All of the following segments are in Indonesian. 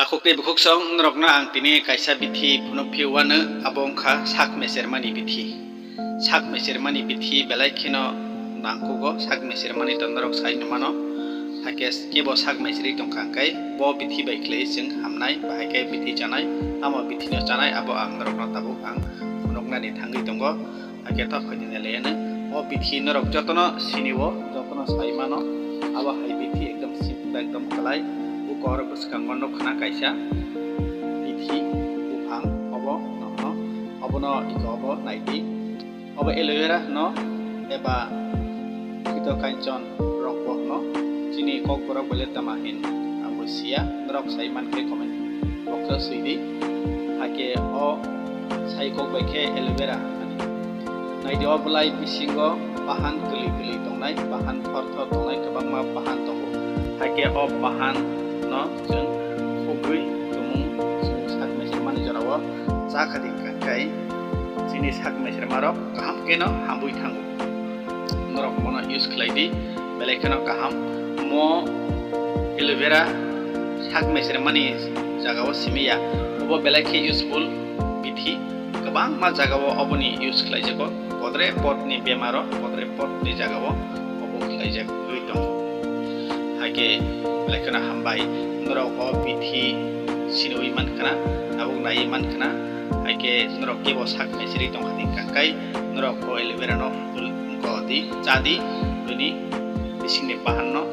Aku ke bukuk song nrokna ang tini kaisa bithi puno phiwana abongkha sak mesermani bithi. Sak mesermani bithi belai khino nangkugo sak mesermani tondrok sai numano hakes kebo sak mesri tongkangkai bo bithi bai klei jeng hamnai bahaikai bithi janai amo bithi no janai abo ang nrokna tabuk ang punokna ni thangi tongo hake to khojine leyane o bithi nrok jotono siniwo jotono saimano abo hai bithi ekdom simple ekdom kalai kor buskang gono khana kaisa bithi bufang obo no iko obo naiti obo aloe vera no eba kito kancon rokbo no chini kok borok bole tamahin amusia drok saiman ke komen box suidi hake o sai kok baike aloe vera naiti oblai bisingo bahan keli tongnai bahan thor tongnai kabangma bahan tongo hake o bahan no jeng khugui tumung sini sak mesir mani jarawa sakading kai sini sak mesir marok kaham keno hambui thangu norok mono use khlaidi belekeno kaham mo aloe vera sak mesir mani jagawo simiya obo belekhi useful bithi kabang ma jagawo oboni use khlaijago podre pot ni bemaro podre pot ni jagawo obo khlaijak dong hake belekena hambai norok o bithi sinoi mankana abuk nai mankana hake norok kebo sak mesri tongkhati kakai norok o aloe vera no ful ko di chadi duni bisingni bahan no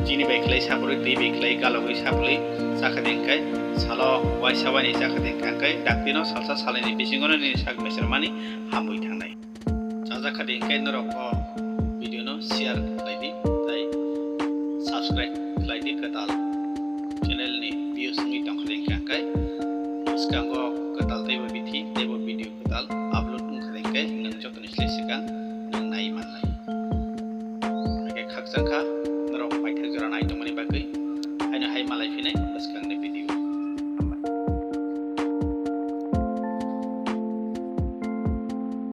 chini bai khlai sapuri tei bai khlai galogoi sapuli sakadeng kai salo waisabani sakadeng kai daktino salsa salani bisingono ni sak mesrmani hamui thangnai chajakadeng kai norok o video no share khlaidi tai subscribe khlaidi ketal channel ni views ni tongkhadeng kai sekango ketal teibo bithi teibo video ketal upload ungkhadeng kai nang jotoni slesika nang nai manai hake khakjangkha